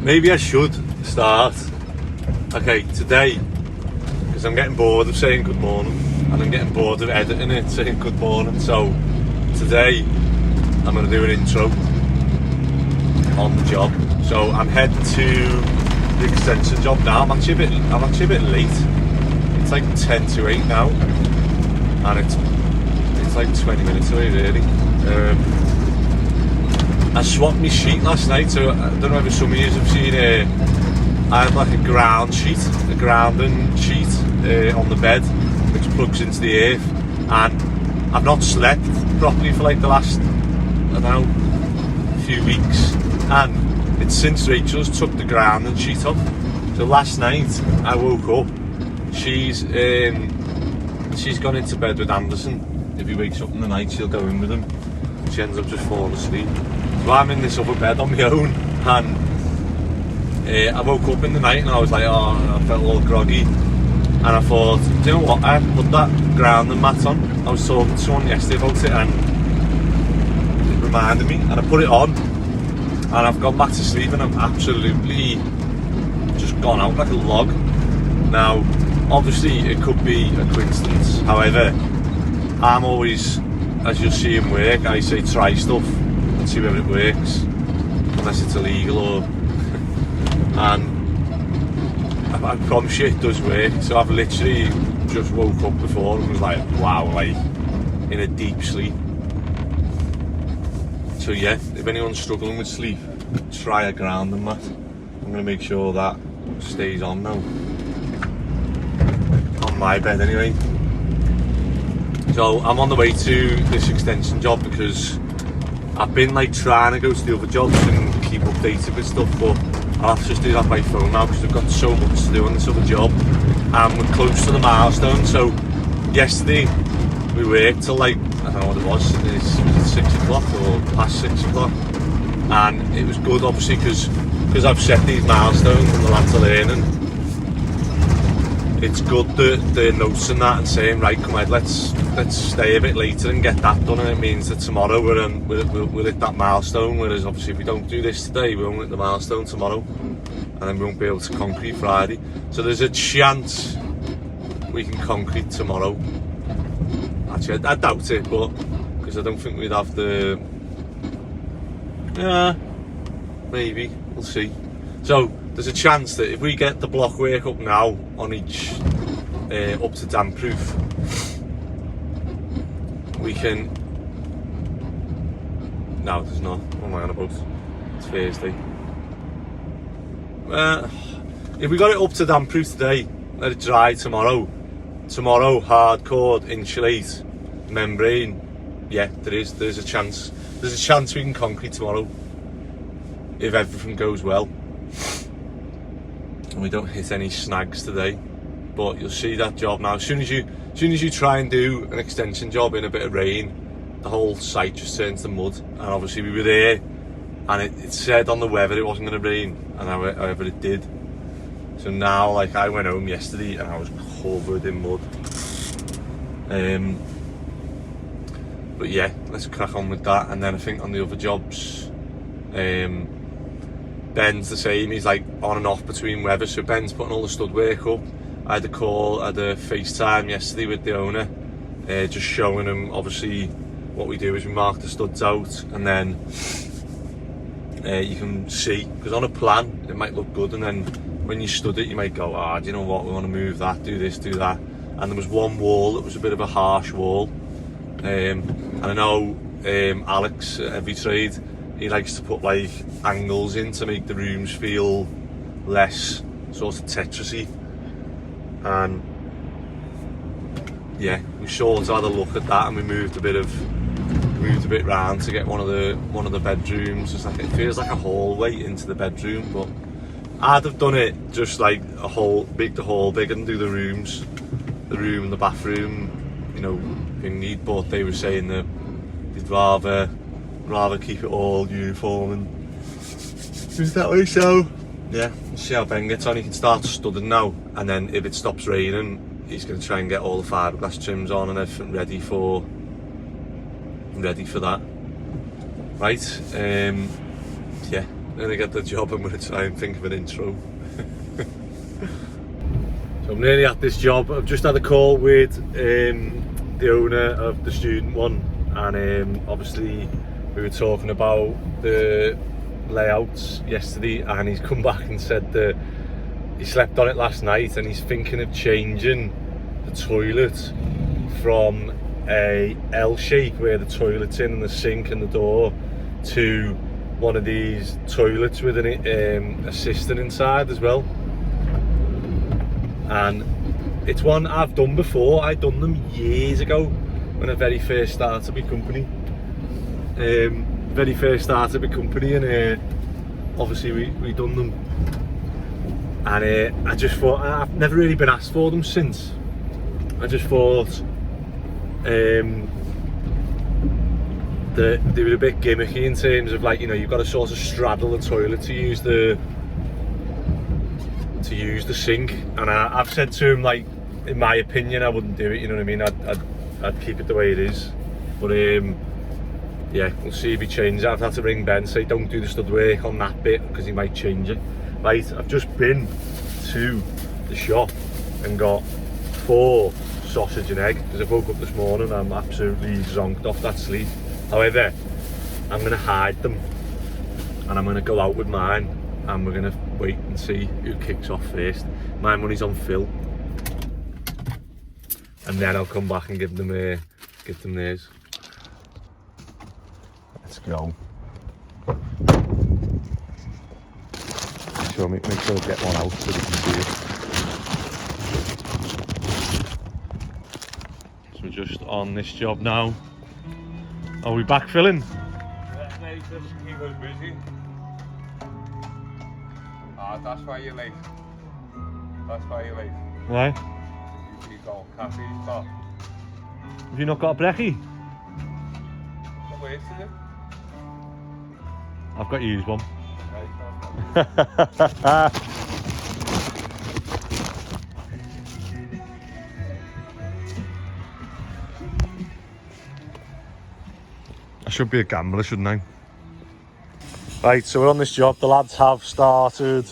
maybe I should start. Okay, today, because I'm getting bored of saying good morning, and I'm getting bored of editing it, saying good morning, so today I'm going to do an intro on the job. So I'm heading to the extension job now. I'm actually a bit late. It's like 10 to 8 now, and it's like 20 minutes away really. I swapped my sheet last night, so I don't know if some of you have seen I have like a grounding sheet on the bed which plugs into the earth, and I've not slept properly for like the last, I don't know, few weeks, and it's since Rachel's took the grounding sheet off. So last night I woke up, she's gone into bed with Anderson. If he wakes up in the night, she'll go in with him. She ends up just falling asleep. So I'm in this other bed on my own, and I woke up in the night and I was like, oh, I felt a little groggy, and I thought, do you know what, I haven't put that grounding mat on. I was talking to someone yesterday about it and it reminded me, and I put it on and I've gone back to sleep and I'm absolutely just gone out like a log. Now obviously it could be a coincidence, however I'm always, as you'll see in work, I say try stuff and see whether it works, unless it's illegal or and I promise you it does work. So I've literally just woke up before and was like, wow, like in a deep sleep. So yeah, if anyone's struggling with sleep, try a grounding mat. I'm gonna make sure that stays on now, on my bed anyway. So I'm on the way to this extension job because I've been like trying to go to the other jobs and keep updated with stuff, but I'll have to just do that by phone now because we've got so much to do on this other job and we're close to the milestone. So yesterday we worked till like, I don't know what it was it 6 o'clock or past 6 o'clock, and it was good obviously because I've set these milestones and the lads are learning. It's good that they're noticing that and saying, right, come on, let's stay a bit later and get that done, and it means that tomorrow we'll hit that milestone, whereas obviously if we don't do this today we won't hit the milestone tomorrow, and then we won't be able to concrete Friday. So there's a chance we can concrete tomorrow. Actually I doubt it, but because I don't think we'd have the, yeah, maybe, we'll see. So there's a chance that if we get the block work up now on each up to damp proof, we can, no there's not, what am I on about, it's Thursday. If we got it up to damp proof today, let it dry tomorrow hardcore insulate membrane, yeah, there's a chance we can concrete tomorrow if everything goes well and we don't hit any snags today. But you'll see that job now, as soon as you try and do an extension job in a bit of rain, the whole site just turns to mud. And obviously we were there and it said on the weather it wasn't going to rain, and however it did. So now, like, I went home yesterday and I was covered in mud. But yeah, let's crack on with that. And then I think on the other jobs, Ben's the same, he's like on and off between weather, so Ben's putting all the stud work up. I had a FaceTime yesterday with the owner, just showing him obviously what we do is we mark the studs out, and then you can see, because on a plan it might look good, and then when you stud it you might go, do you know what, we want to move that, do this, do that. And there was one wall that was a bit of a harsh wall, and I know Alex at Every Trade, he likes to put like angles in to make the rooms feel less sort of Tetrisy. And yeah, we sort of had a look at that and we moved a bit round to get one of the bedrooms. It's like, it feels like a hallway into the bedroom, but I'd have done it just like a hall, the hall big, and do the room and the bathroom, you know, thingy. But they were saying that they'd rather keep it all uniform and do it that way. So yeah, we'll see how Ben gets on. He can start studding now, and then if it stops raining, he's going to try and get all the fiberglass trims on and everything ready for that. Right, yeah, When I get the job, I'm going to try and think of an intro. So I'm nearly at this job. I've just had a call with the owner of the student one, and obviously we were talking about the layouts yesterday, and he's come back and said that he slept on it last night and he's thinking of changing the toilet from a L shape where the toilet's in and the sink and the door to one of these toilets with an assistant inside as well. And it's one I've done before. I done them years ago when I very first started my company. And obviously we done them. And I just thought, I've never really been asked for them since. I just thought that they were a bit gimmicky in terms of, like, you know, you've got to sort of straddle the toilet to use the sink. And I've said to him, like, in my opinion, I wouldn't do it, you know what I mean? I'd keep it the way it is. But yeah, we'll see if he changes it. I've had to ring Ben, say don't do the stud work on that bit because he might change it. Right, I've just been to the shop and got 4 sausage and egg because I woke up this morning and I'm absolutely zonked off that sleep. However, I'm going to hide them and I'm going to go out with mine and we're going to wait and see who kicks off first. My money's on Phil, and then I'll come back and give them theirs. Let's go. So make sure I get one out so they can see it. So we're just on this job now. Are we backfilling? He was busy. That's why you're late. Why? You got cafe stop. Have you not got a brekkie? What way to do? I've got to use one. I should be a gambler, shouldn't I? Right, so we're on this job. The lads have started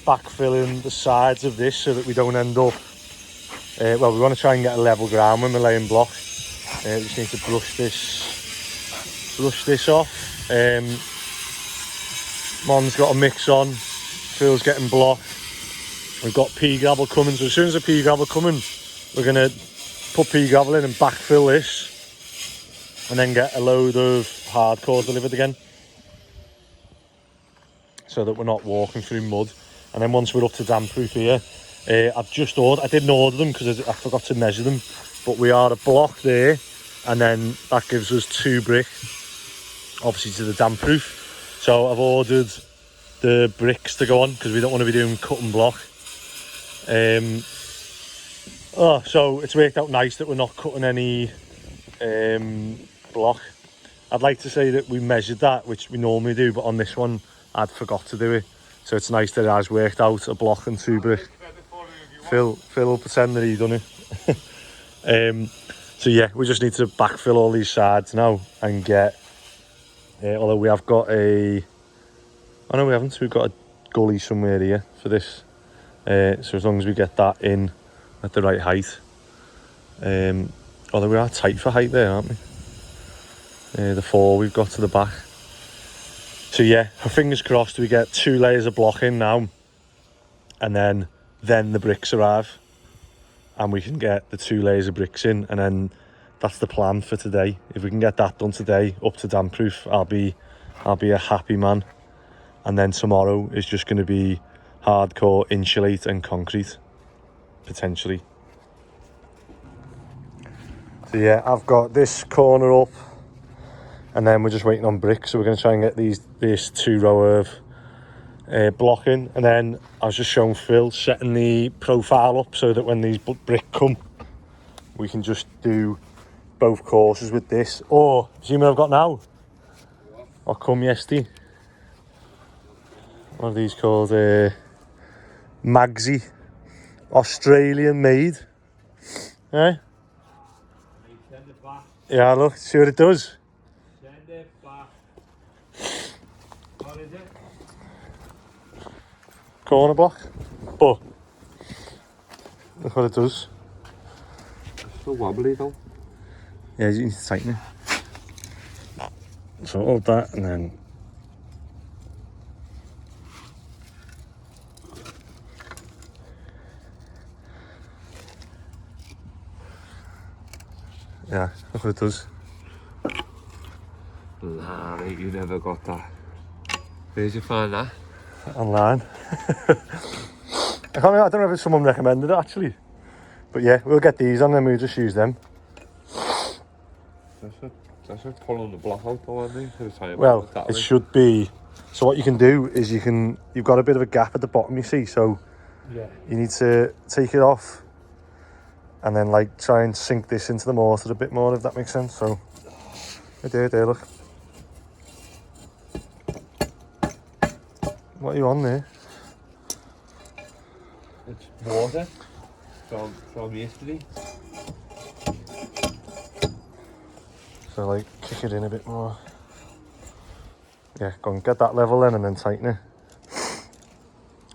backfilling the sides of this so that we don't end up... well, we want to try and get a level ground when we're laying block. We just need to brush this off. Mon's got a mix on. Phil's getting block. We've got pea gravel coming. So as soon as the pea gravel coming, we're going to put pea gravel in and backfill this, and then get a load of hardcore delivered again, so that we're not walking through mud. And then once we're up to damp proof here, I've just ordered. I didn't order them because I forgot to measure them, but we are a block there, and then that gives us 2 brick, obviously to the damp proof. So I've ordered the bricks to go on because we don't want to be doing cut and block. So it's worked out nice that we're not cutting any block. I'd like to say that we measured that, which we normally do, but on this one I'd forgot to do it. So it's nice that it has worked out, a block and 2 brick. Phil will pretend that he's done it. So yeah, we just need to backfill all these sides now and get... although we have got a... Oh no, we haven't. We've got a gully somewhere here for this. So as long as we get that in at the right height. Although we are tight for height there, aren't we? The 4 we've got to the back. So yeah, fingers crossed we get 2 layers of block in now. And then the bricks arrive. And we can get the 2 layers of bricks in. And then that's the plan for today. If we can get that done today, up to damp proof, I'll be a happy man. And then tomorrow is just going to be hardcore insulate and concrete, potentially. So yeah, I've got this corner up, and then we're just waiting on bricks. So we're going to try and get this 2 row of block in. And then I was just showing Phil setting the profile up so that when these brick come, we can just do both courses with this. Or, see what I've got now? Or come yesterday. What are these called? Magsy. Australian made. Eh? Send it back. Yeah, look, see what it does. Send it back. What is it? corner block, but look what it does. It's so wobbly though. Yeah, you need to tighten it. So hold that and then yeah, look what it does. Nah, mate, you never got that. Where'd you find that? Online. I don't know if someone recommended it actually, but yeah, we'll get these on and we'll just use them. That's a pulling the block out though, isn't it? Well, it should be. So what you can do is you've got a bit of a gap at the bottom, you see, so Yeah. you need to take it off and then like try and sink this into the mortar a bit more, if that makes sense. So there, look. What are you on there? It's water from yesterday. So like kick it in a bit more. Yeah, go and get that level then and then tighten it.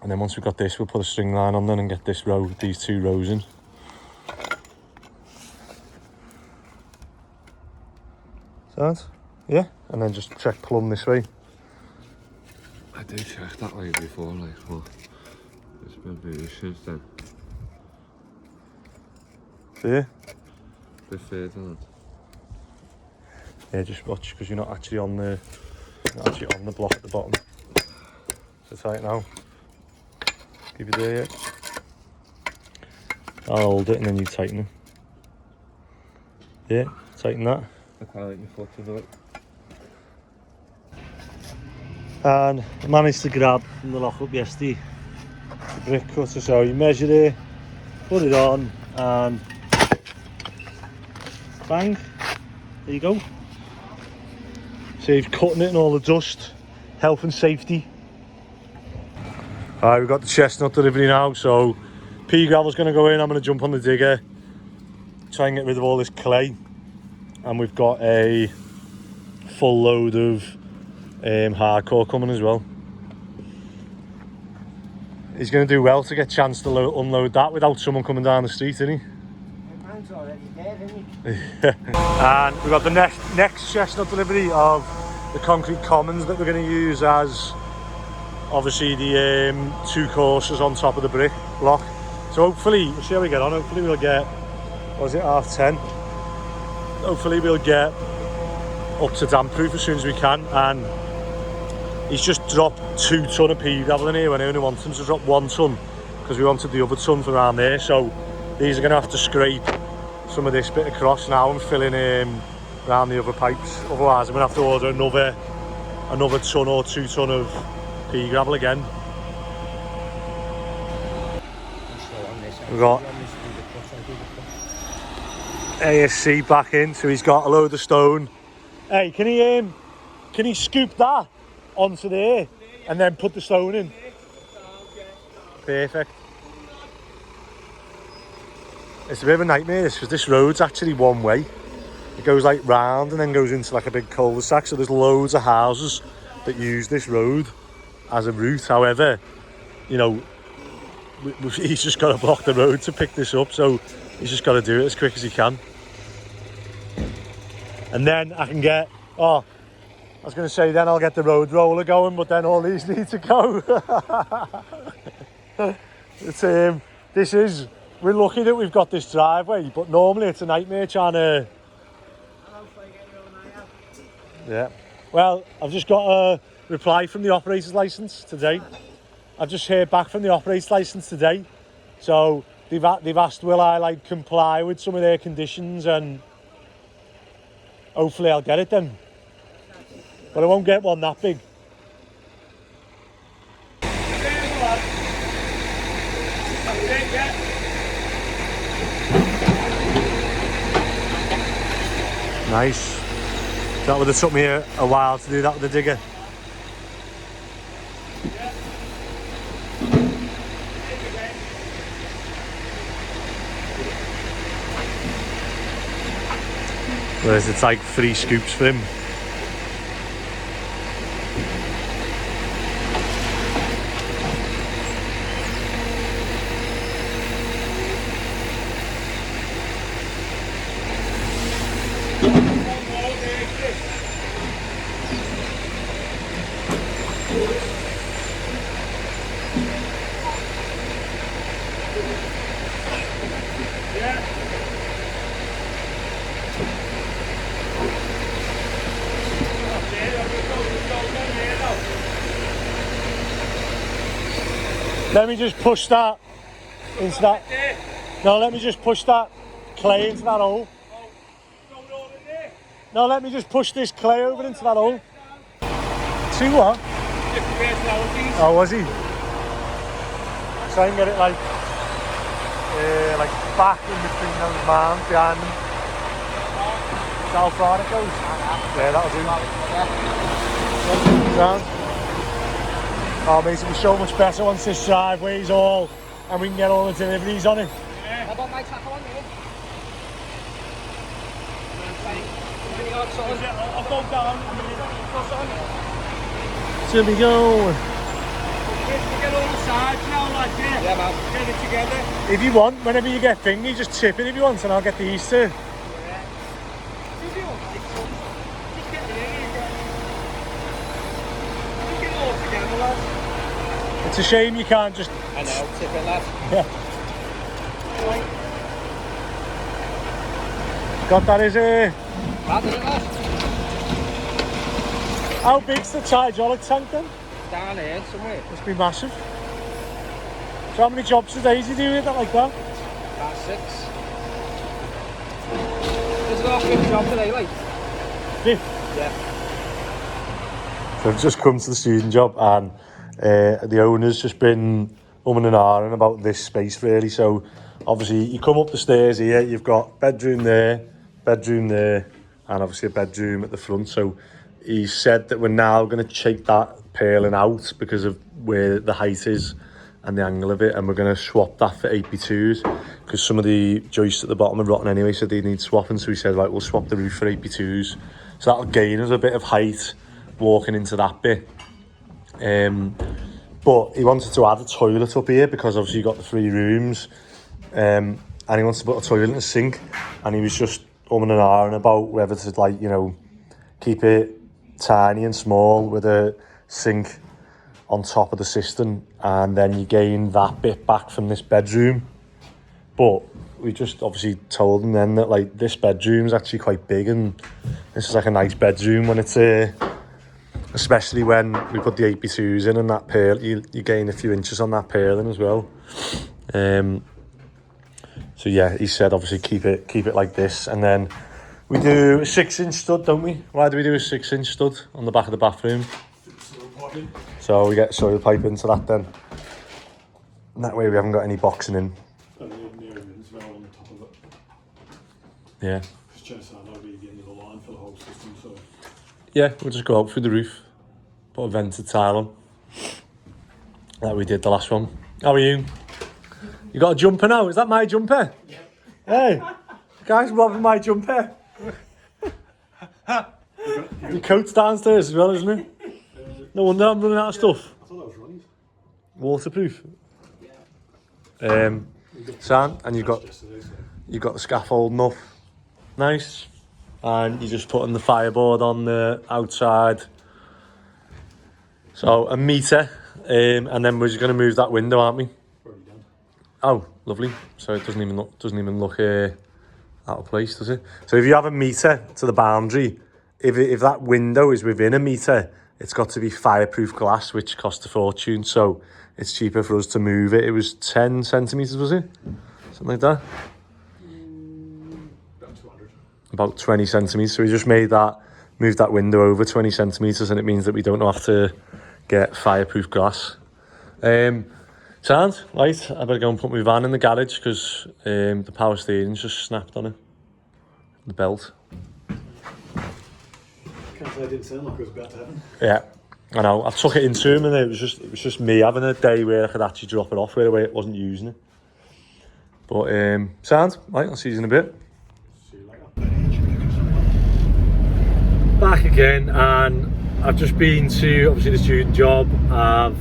And then once we've got this, we'll put a string line on then and get this row, these 2 rows in. Sounds? Yeah, and then just check plumb this way. I did check that way before, like, but it's been moved since then. See ya? Bit further than. Yeah, just watch because you're not actually on the block at the bottom. So tight now. Keep it there. Yeah. I'll hold it and then you tighten it. Yeah, tighten that. I can't let your foot into it. And I managed to grab from the lock up yesterday the brick cutter, so you measure it, put it on and bang, there you go. Saves cutting it and all the dust, health and safety. Alright, we've got the chestnut delivery now, so pea gravel's going to go in. I'm going to jump on the digger, try and get rid of all this clay, and we've got a full load of hardcore coming as well. He's going to do well to get a chance to unload that without someone coming down the street, isn't he? Man's already there, isn't he? And we've got the next chestnut delivery of the concrete commons that we're going to use as obviously the 2 courses on top of the brick block. So hopefully, we'll see how we get on. Hopefully we'll get, what was it, 10:30? Hopefully we'll get up to damp proof as soon as we can. And he's just dropped 2 ton of pea gravel in here when I only wanted him to drop 1 ton because we wanted the other ton for around there. So these are going to have to scrape some of this bit across now and fill in around the other pipes. Otherwise I'm going to have to order another ton or 2 ton of pea gravel again. We've got ASC back in, so he's got a load of stone. Hey, can he scoop that onto there and then put the stone in? Perfect. It's a bit of a nightmare this, because this road's actually one way. It goes like round and then goes into like a big cul-de-sac, so there's loads of houses that use this road as a route. However, you know, he's just got to block the road to pick this up, so he's just got to do it as quick as he can. And then I can get, I was going to say then I'll get the road roller going, but then all these need to go. We're lucky that we've got this driveway, but normally it's a nightmare trying to... Yeah. Well, I've just got a reply from the operator's licence today. I've just heard back from the operator's licence today. So they've asked will I like comply with some of their conditions, and hopefully I'll get it then. But I won't get one that big. Nice. That would have took me a while to do that with the digger. Whereas it's like 3 scoops for him. Let me just push that into that. No, let me just push that clay into that hole. No, let me just push this clay over into that hole. See what? Oh, was he? Try and get it like back in between those mounds behind them. That's how far it goes. Yeah, that'll do. Round. Oh, mate, it'll be so much better once this driveway's all and we can get all the deliveries on it. How about my tackle on here? I'll go down. So we go. Get all the sides now, like this. Yeah, man. Get it together. If you want, whenever you get thingy, just tip it if you want, and I'll get these two. If you want, just get it in. Just get it all together, lads. It's a shame you can't just. I know, tip it, lads. Yeah. Got that as a. That is it, lads. How big's the hydraulic tank then? Down here somewhere. Must be massive. So how many jobs a day do you do with it like that? About 6. This is our 5th job today, like. 5th? Yeah. So I've just come to the student job and the owner's just been umming and ahhing about this space really. So obviously you come up the stairs here, you've got bedroom there, and obviously a bedroom at the front. So he said that we're now going to take that purling out because of where the height is and the angle of it, and we're going to swap that for 8x2s because some of the joists at the bottom are rotten anyway, so they need swapping. So he said, right, we'll swap the roof for 8x2s. So that'll gain us a bit of height walking into that bit. But he wanted to add a toilet up here because obviously you've got the 3 rooms, and he wants to put a toilet and a sink, and he was just umming and ahhing about whether to, like, you know, keep it tiny and small with a sink on top of the cistern, and then you gain that bit back from this bedroom. But we just obviously told him then that, like, this bedroom's actually quite big, and this is like a nice bedroom when it's especially when we put the 8x2s in and that purl, you gain a few inches on that purling as well. So yeah, he said obviously keep it like this, and then we do a 6-inch stud, don't we? Why do we do a 6-inch stud on the back of the bathroom? So we get soil pipe into that then. And that way we haven't got any boxing in. And the as well on the top of it. Yeah. Because chances are that'll be the end of the line for the whole system, so. Yeah, we'll just go out through the roof, put a vented tile on. Like we did the last one. How are you? You got a jumper now? Is that my jumper? Yeah. Hey, guys, robbing my jumper. Your coat's downstairs as well, isn't it? No wonder I'm running out of stuff. I thought that was running. Waterproof. Sand, and you've got the scaffolding up. Nice. And you're just putting the fireboard on the outside. So a metre, and then we're just going to move that window, aren't we? Oh, lovely. So it doesn't even look out of place, does it? So if you have a metre to the boundary, if that window is within a metre, it's got to be fireproof glass, which costs a fortune. So it's cheaper for us to move it. It was 10 centimetres, was it? Something like that. About 200. About 20 centimetres. So we just moved that window over 20 centimetres, and it means that we don't have to get fireproof glass. Sound, right, I better go and put my van in the garage because the power steering's just snapped on it. The belt. Can't say it didn't sound like it was about to happen. Yeah, I know. I took it into him, and it was just me having a day where I could actually drop it off where I wasn't using it. But sound, right, I'll see you in a bit. See you later. Back again, and I've just been to obviously the student job. I've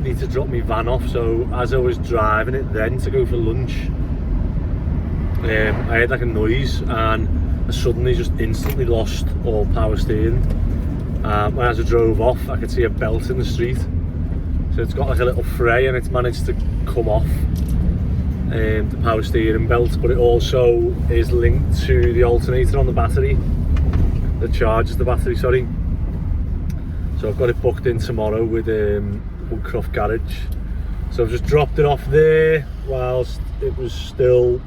need to drop my van off, so as I was driving it then to go for lunch, I heard like a noise, and I suddenly just instantly lost all power steering. As I drove off, I could see a belt in the street. So it's got like a little fray and it's managed to come off the power steering belt, but it also is linked to the alternator on the battery that charges the battery, sorry. So I've got it booked in tomorrow with Woodcroft Garage. So I've just dropped it off there while I was still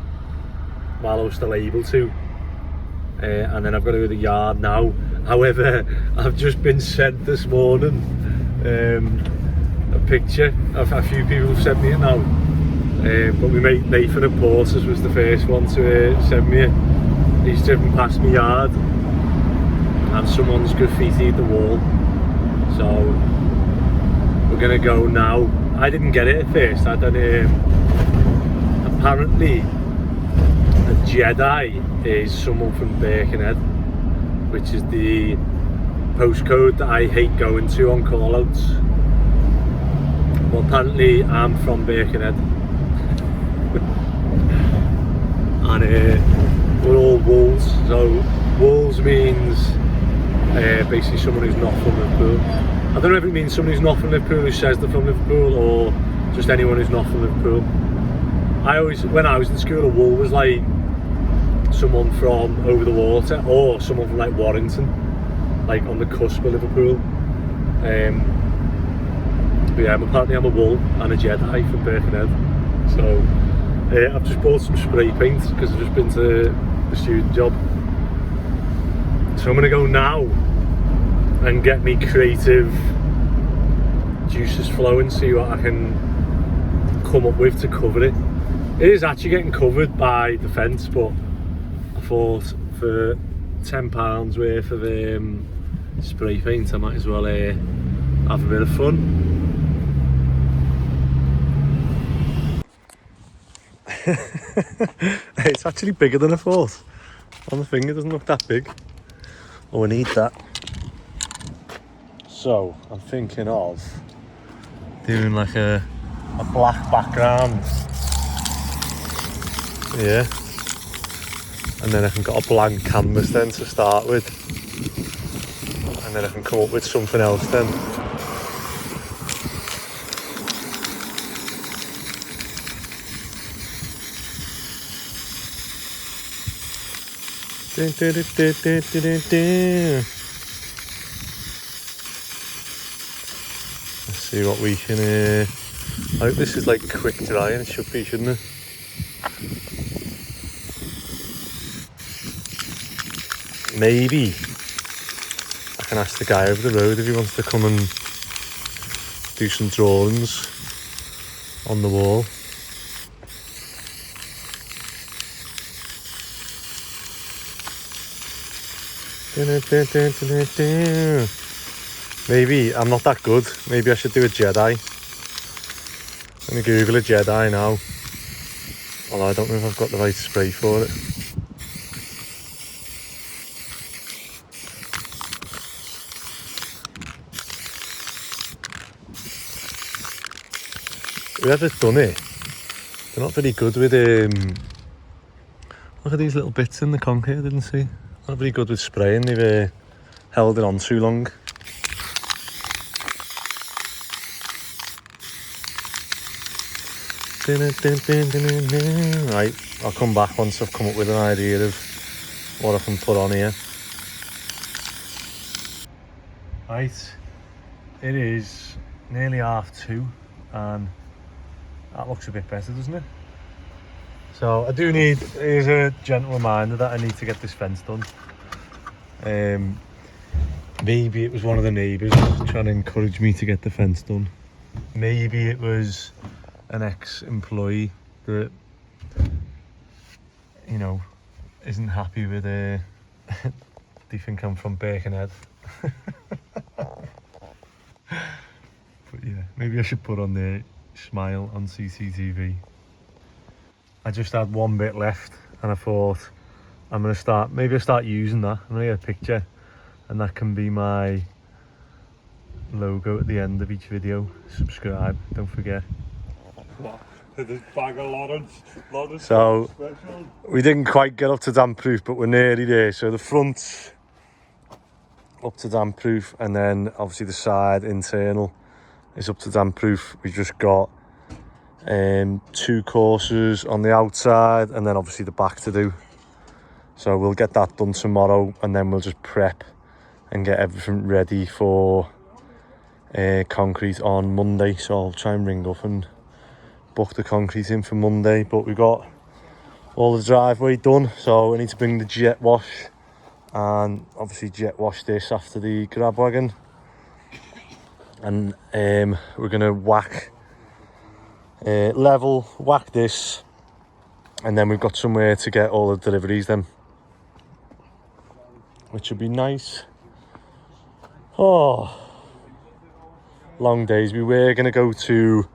able to. And then I've got to go to the yard now. However, I've just been sent this morning a picture. A few people have sent me it now. But my mate Nathan at Porter's was the first one to send me it. He's driven past my yard and someone's graffitied the wall. So we're gonna go now. I didn't get it at first. I done apparently a Jedi is someone from Birkenhead, which is the postcode that I hate going to on call-outs. Well, apparently I'm from Birkenhead. And we're all wolves. So wolves means basically someone who's not from Liverpool. I don't know if it means someone who's not from Liverpool who says they're from Liverpool, or just anyone who's not from Liverpool. When I was in school, a wool was like someone from over the water, or someone from like Warrington, like on the cusp of Liverpool. But yeah, apparently I'm a wool and a Jedi from Birkenhead. So I've just bought some spray paint because I've just been to the student job. So I'm gonna go now and get me creative juices flowing, see what I can come up with to cover it. It is actually getting covered by the fence, but I thought for £10 worth of spray paint I might as well have a bit of fun. It's actually bigger than I thought. On the finger, it doesn't look that big. Oh, I need that. So I'm thinking of doing like a black background. Yeah. And then I can get a blank canvas then to start with. And then I can come up with something else then. Let's see what we can. I hope this is like quick drying. It should be, shouldn't it? Maybe I can ask the guy over the road if he wants to come and do some drawings on the wall. Maybe I'm not that good. Maybe I should do a Jedi. Let me Google a Jedi now. Although I don't know if I've got the right spray for it. Whoever's done it, they're not very good with look at these little bits in the concrete I didn't see. Not very good with spraying, they've held it on too long. Right, I'll come back once I've come up with an idea of what I can put on here. Right, it is nearly 2:30 and that looks a bit better, doesn't it? So I do need, here's a gentle reminder that I need to get this fence done. Maybe it was one of the neighbours trying to encourage me to get the fence done. Maybe it was an ex-employee that, you know, isn't happy with they think I'm from Birkenhead. But yeah, maybe I should put on the smile on CCTV. I just had one bit left and I thought I'm going to start, maybe I'll start using that. I'm going to get a picture and that can be my logo at the end of each video. Subscribe, don't forget. There's bag of Lawrence. So Special. we didn't quite get up to damp proof, but we're nearly there. So the front up to damp proof, and then obviously the side internal is up to damp proof. We just got 2 courses on the outside, and then obviously the back to do. So we'll get that done tomorrow, and then we'll just prep and get everything ready for concrete on Monday. So I'll try and ring up and book the concrete in for Monday. But we've got all the driveway done, so I need to bring the jet wash and obviously jet wash this after the grab wagon, and we're gonna whack level whack this, and then we've got somewhere to get all the deliveries then, which will be nice. Oh, long days. We were gonna go to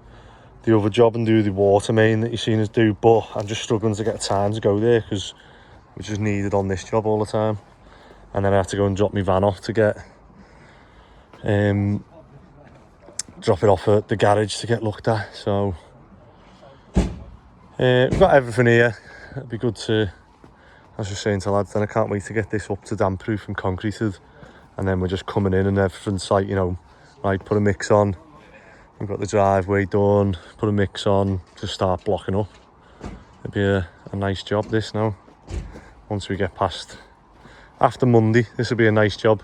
the other job and do the water main that you've seen us do, but I'm just struggling to get time to go there because we're just needed on this job all the time. And then I have to go and drop my van off to get drop it off at the garage to get looked at. So we've got everything here. It'd be good to, I was just saying to lads, then I can't wait to get this up to damp proof and concreted, and then we're just coming in and everything's like, you know, right, put a mix on. We've got the driveway done, put a mix on, just start blocking up. It'd be a nice job this now, once we get past. After Monday, this will be a nice job.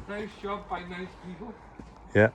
Nice job by nice people. Yeah.